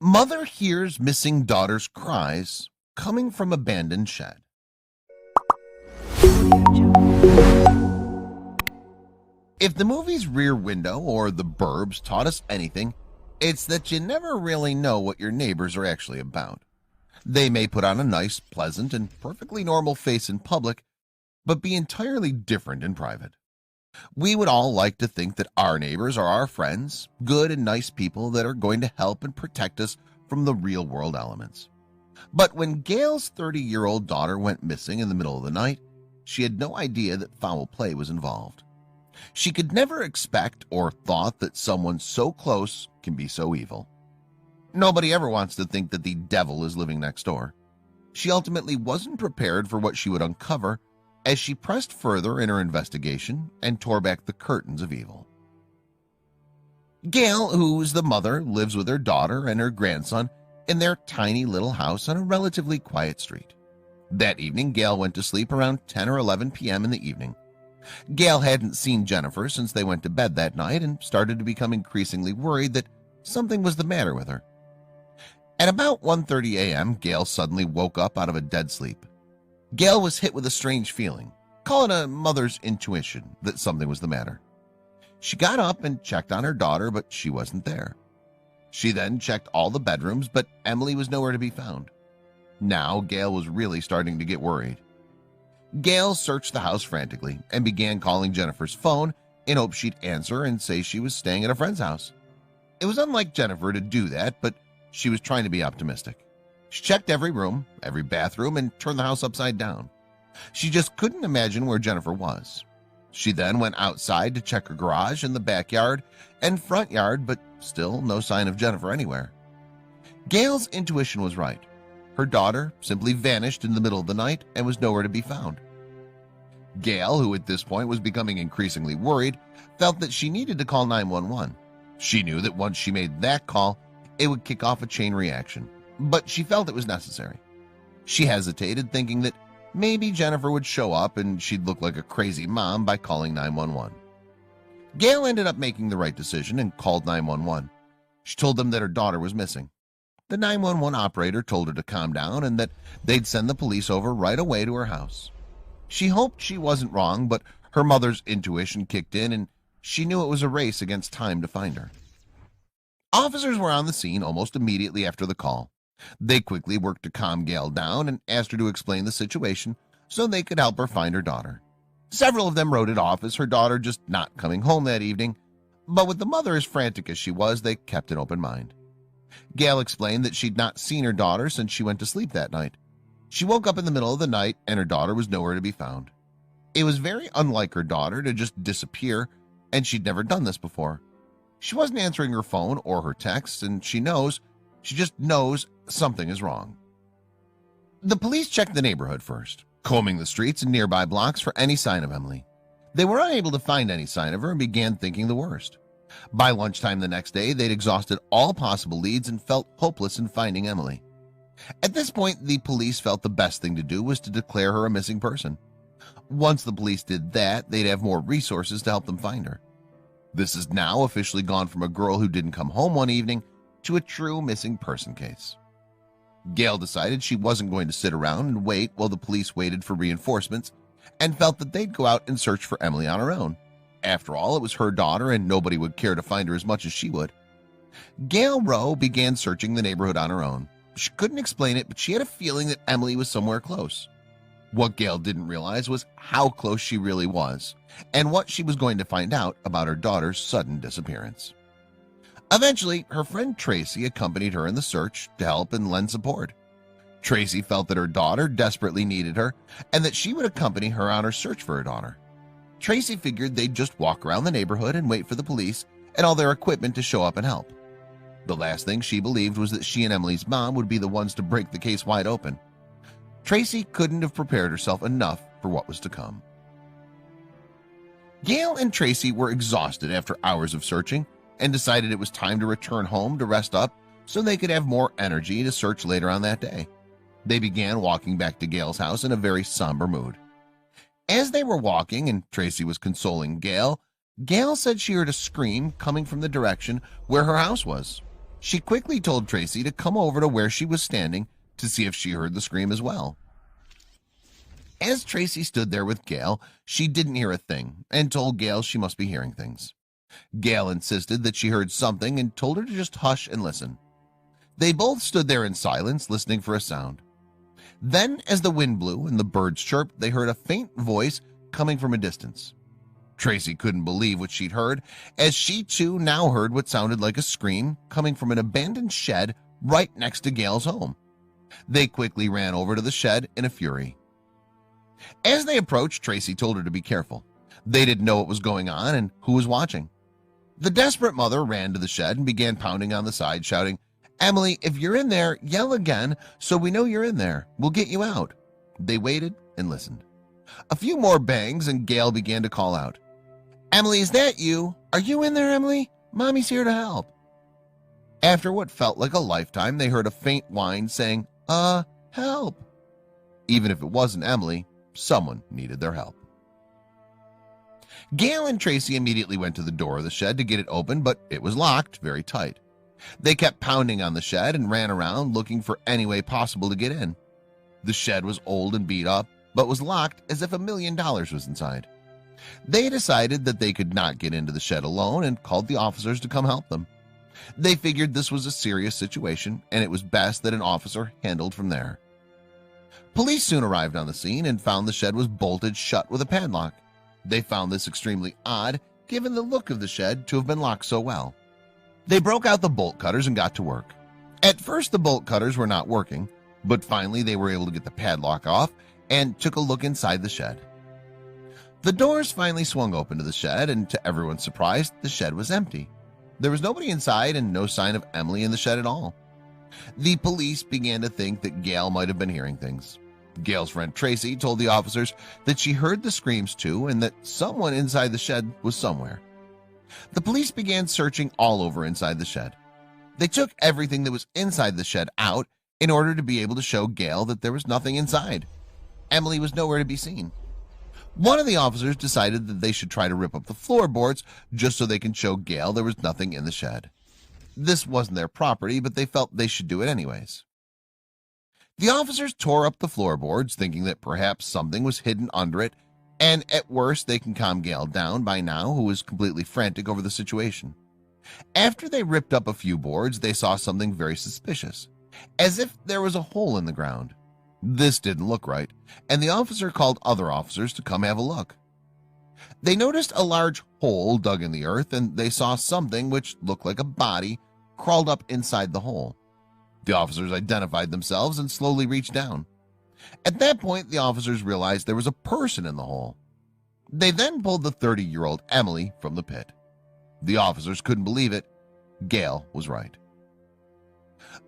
Mother hears missing daughter's cries coming from abandoned shed. If the movie's Rear Window or The Burbs taught us anything, it's that you never really know what your neighbors are actually about. They may put on a nice, pleasant, and perfectly normal face in public, but be entirely different in private. We would all like to think that our neighbors are our friends, good and nice people that are going to help and protect us from the real-world elements. But when Gail's 30-year-old daughter went missing in the middle of the night, she had no idea that foul play was involved. She could never expect or thought that someone so close can be so evil. Nobody ever wants to think that the devil is living next door. She ultimately wasn't prepared for what she would uncover as she pressed further in her investigation and tore back the curtains of evil. Gail, who's the mother, lives with her daughter and her grandson in their tiny little house on a relatively quiet street. That evening, Gail went to sleep around 10 or 11 p.m. in the evening. Gail hadn't seen Jennifer since they went to bed that night and started to become increasingly worried that something was the matter with her. At about 1:30 a.m., Gail suddenly woke up out of a dead sleep. Gail was hit with a strange feeling, call it a mother's intuition, that something was the matter. She got up and checked on her daughter, but she wasn't there. She then checked all the bedrooms, but Emily was nowhere to be found. Now Gail was really starting to get worried. Gail searched the house frantically and began calling Jennifer's phone in hopes she'd answer and say she was staying at a friend's house. It was unlike Jennifer to do that, but she was trying to be optimistic. She checked every room, every bathroom, and turned the house upside down. She just couldn't imagine where Jennifer was. She then went outside to check her garage and the backyard and front yard, but still no sign of Jennifer anywhere. Gail's intuition was right. Her daughter simply vanished in the middle of the night and was nowhere to be found. Gail, who at this point was becoming increasingly worried, felt that she needed to call 911. She knew that once she made that call, it would kick off a chain reaction, but she felt it was necessary. She hesitated, thinking that maybe Jennifer would show up and she'd look like a crazy mom by calling 911. Gail ended up making the right decision and called 911. She told them that her daughter was missing. The 911 operator told her to calm down and that they'd send the police over right away to her house. She hoped she wasn't wrong, but her mother's intuition kicked in and she knew it was a race against time to find her. Officers were on the scene almost immediately after the call. They quickly worked to calm Gail down and asked her to explain the situation so they could help her find her daughter. Several of them wrote it off as her daughter just not coming home that evening, but with the mother as frantic as she was, they kept an open mind. Gail explained that she'd not seen her daughter since she went to sleep that night. She woke up in the middle of the night and her daughter was nowhere to be found. It was very unlike her daughter to just disappear, and she'd never done this before. She wasn't answering her phone or her texts, and she just knows something is wrong. The police checked the neighborhood first, combing the streets and nearby blocks for any sign of Emily. They were unable to find any sign of her and began thinking the worst. By lunchtime the next day, they'd exhausted all possible leads and felt hopeless in finding Emily. At this point, the police felt the best thing to do was to declare her a missing person. Once the police did that, they'd have more resources to help them find her. This has now officially gone from a girl who didn't come home one evening to a true missing person case. Gail decided she wasn't going to sit around and wait while the police waited for reinforcements and felt that they'd go out and search for Emily on her own. After all, it was her daughter and nobody would care to find her as much as she would. Gail Rowe began searching the neighborhood on her own. She couldn't explain it, but she had a feeling that Emily was somewhere close. What Gail didn't realize was how close she really was and what she was going to find out about her daughter's sudden disappearance. Eventually, her friend Tracy accompanied her in the search to help and lend support. Tracy felt that her daughter desperately needed her and that she would accompany her on her search for her daughter. Tracy figured they'd just walk around the neighborhood and wait for the police and all their equipment to show up and help. The last thing she believed was that she and Emily's mom would be the ones to break the case wide open. Tracy couldn't have prepared herself enough for what was to come. Gail and Tracy were exhausted after hours of searching and decided it was time to return home to rest up so they could have more energy to search later on that day. They began walking back to Gail's house in a very somber mood. As they were walking and Tracy was consoling Gail, Gail said she heard a scream coming from the direction where her house was. She quickly told Tracy to come over to where she was standing to see if she heard the scream as well. As Tracy stood there with Gail, she didn't hear a thing and told Gail she must be hearing things. Gail insisted that she heard something and told her to just hush and listen. They both stood there in silence, listening for a sound. Then, as the wind blew and the birds chirped, they heard a faint voice coming from a distance. Tracy couldn't believe what she'd heard, as she too now heard what sounded like a scream coming from an abandoned shed right next to Gail's home. They quickly ran over to the shed in a fury. As they approached, Tracy told her to be careful. They didn't know what was going on and who was watching. The desperate mother ran to the shed and began pounding on the side, shouting, "Emily, if you're in there, yell again so we know you're in there. We'll get you out." They waited and listened. A few more bangs and Gail began to call out, "Emily, is that you? Are you in there, Emily? Mommy's here to help." After what felt like a lifetime, they heard a faint whine saying, help." Even if it wasn't Emily, someone needed their help. Gail and Tracy immediately went to the door of the shed to get it open, but it was locked very tight. They kept pounding on the shed and ran around looking for any way possible to get in. The shed was old and beat up, but was locked as if $1 million was inside. They decided that they could not get into the shed alone and called the officers to come help them. They figured this was a serious situation and it was best that an officer handled from there. Police soon arrived on the scene and found the shed was bolted shut with a padlock. They found this extremely odd, given the look of the shed to have been locked so well. They broke out the bolt cutters and got to work. At first the bolt cutters were not working, but finally they were able to get the padlock off and took a look inside the shed. The doors finally swung open to the shed, and to everyone's surprise, the shed was empty. There was nobody inside and no sign of Emily in the shed at all. The police began to think that Gail might have been hearing things. Gail's friend Tracy told the officers that she heard the screams too and that someone inside the shed was somewhere. The police began searching all over inside the shed. They took everything that was inside the shed out in order to be able to show Gail that there was nothing inside. Emily was nowhere to be seen. One of the officers decided that they should try to rip up the floorboards just so they can show Gail there was nothing in the shed. This wasn't their property, but they felt they should do it anyways. The officers tore up the floorboards, thinking that perhaps something was hidden under it, and at worst they can calm Gail down by now, who was completely frantic over the situation. After they ripped up a few boards, they saw something very suspicious, as if there was a hole in the ground. This didn't look right, and the officer called other officers to come have a look. They noticed a large hole dug in the earth, and they saw something which looked like a body crawled up inside the hole. The officers identified themselves and slowly reached down. At that point, the officers realized there was a person in the hole. They then pulled the 30-year-old Emily from the pit. The officers couldn't believe it. Gail was right.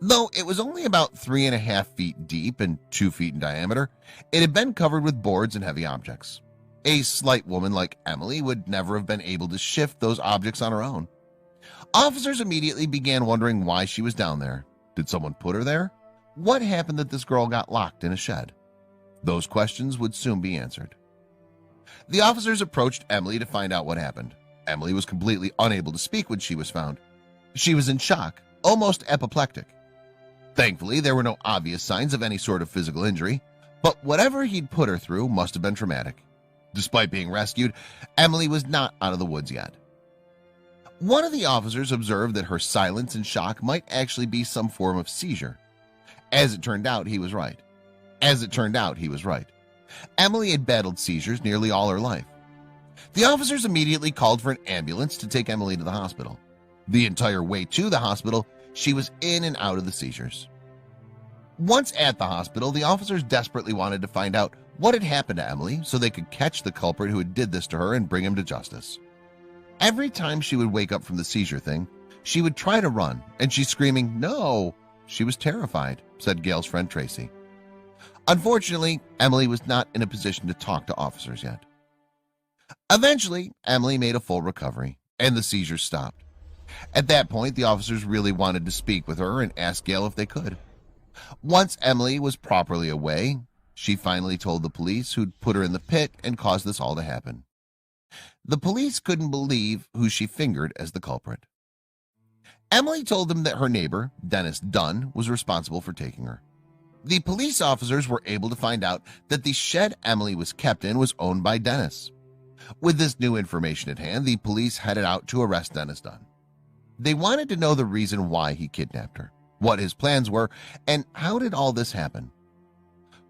Though it was only about 3.5 feet deep and 2 feet in diameter, it had been covered with boards and heavy objects. A slight woman like Emily would never have been able to shift those objects on her own. Officers immediately began wondering why she was down there. Did someone put her there? What happened that this girl got locked in a shed? Those questions would soon be answered. The officers approached Emily to find out what happened. Emily was completely unable to speak when she was found. She was in shock, almost apoplectic. Thankfully, there were no obvious signs of any sort of physical injury, but whatever he'd put her through must have been traumatic. Despite being rescued, Emily was not out of the woods yet. One of the officers observed that her silence and shock might actually be some form of seizure. As it turned out, he was right. Emily had battled seizures nearly all her life. The officers immediately called for an ambulance to take Emily to the hospital. The entire way to the hospital, she was in and out of the seizures. Once at the hospital, the officers desperately wanted to find out what had happened to Emily so they could catch the culprit who had did this to her and bring him to justice. Every time she would wake up from the seizure thing, she would try to run, and she's screaming, "No!" She was terrified, said Gail's friend Tracy. Unfortunately, Emily was not in a position to talk to officers yet. Eventually, Emily made a full recovery, and the seizures stopped. At that point, the officers really wanted to speak with her and ask Gail if they could. Once Emily was properly away, she finally told the police who'd put her in the pit and caused this all to happen. The police couldn't believe who she fingered as the culprit. Emily told them that her neighbor, Dennis Dunn, was responsible for taking her. The police officers were able to find out that the shed Emily was kept in was owned by Dennis. With this new information at hand, the police headed out to arrest Dennis Dunn. They wanted to know the reason why he kidnapped her, what his plans were, and how did all this happen.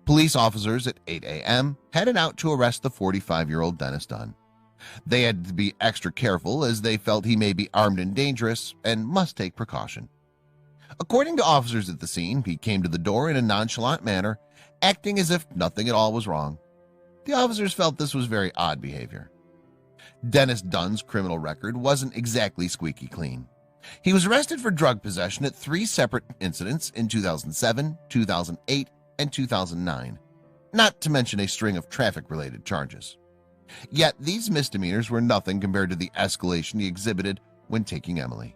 Police officers at 8 a.m. headed out to arrest the 45-year-old Dennis Dunn. They had to be extra careful as they felt he may be armed and dangerous and must take precaution. According to officers at the scene, he came to the door in a nonchalant manner, acting as if nothing at all was wrong. The officers felt this was very odd behavior. Dennis Dunn's criminal record wasn't exactly squeaky clean. He was arrested for drug possession at 3 separate incidents in 2007, 2008, and 2009, not to mention a string of traffic-related charges. Yet these misdemeanors were nothing compared to the escalation he exhibited when taking Emily.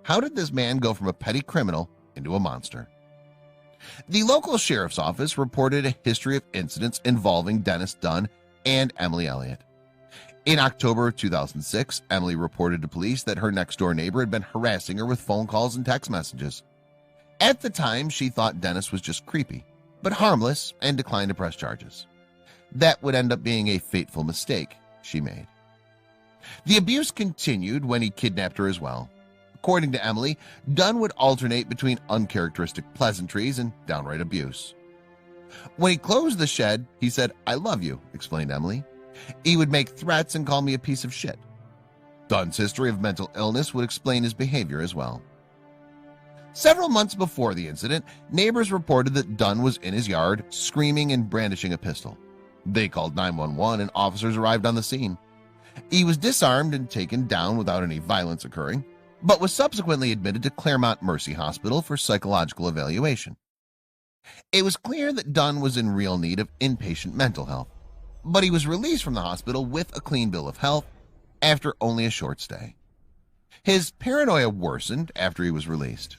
How did this man go from a petty criminal into a monster? The local sheriff's office reported a history of incidents involving Dennis Dunn and Emily Elliott. In October 2006, Emily reported to police that her next-door neighbor had been harassing her with phone calls and text messages. At the time, she thought Dennis was just creepy, but harmless, and declined to press charges. That would end up being a fateful mistake she made. The abuse continued when he kidnapped her as well. According to Emily, Dunn would alternate between uncharacteristic pleasantries and downright abuse. When he closed the shed, he said, "I love you," explained Emily. He would make threats and call me a piece of shit. Dunn's history of mental illness would explain his behavior as well. Several months before the incident, neighbors reported that Dunn was in his yard, screaming and brandishing a pistol. They called 911 and officers arrived on the scene. He was disarmed and taken down without any violence occurring, but was subsequently admitted to Claremont Mercy Hospital for psychological evaluation. It was clear that Dunn was in real need of inpatient mental health, but he was released from the hospital with a clean bill of health after only a short stay. His paranoia worsened after he was released,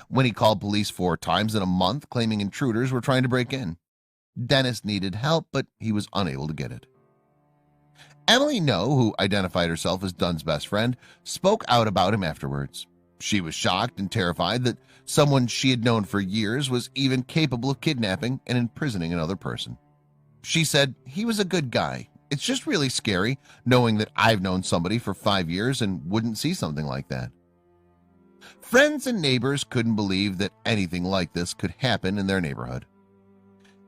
when he called police 4 times in a month claiming intruders were trying to break in. Dennis needed help, but he was unable to get it. Emily No, who identified herself as Dunn's best friend, spoke out about him afterwards. She was shocked and terrified that someone she had known for years was even capable of kidnapping and imprisoning another person. She said, "He was a good guy. It's just really scary knowing that I've known somebody for 5 years and wouldn't see something like that." Friends and neighbors couldn't believe that anything like this could happen in their neighborhood.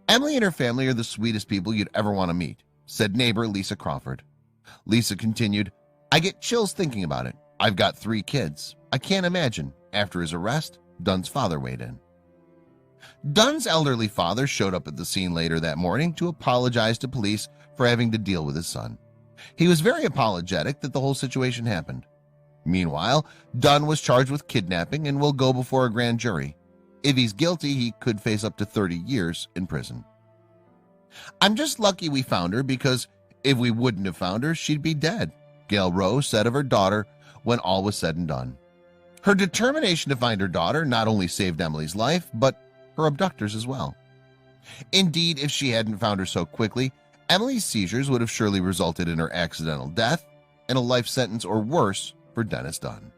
"Emily and her family are the sweetest people you'd ever want to meet," said neighbor Lisa Crawford. Lisa continued, "I get chills thinking about it. I've got 3 kids. I can't imagine." After his arrest, Dunn's father weighed in. Dunn's elderly father showed up at the scene later that morning to apologize to police for having to deal with his son. He was very apologetic that the whole situation happened. Meanwhile, Dunn was charged with kidnapping and will go before a grand jury. If he's guilty, he could face up to 30 years in prison. "I'm just lucky we found her, because if we wouldn't have found her, she'd be dead," Gail Rose said of her daughter when all was said and done. Her determination to find her daughter not only saved Emily's life, but her abductors as well. Indeed, if she hadn't found her so quickly, Emily's seizures would have surely resulted in her accidental death and a life sentence or worse for Dennis Dunn.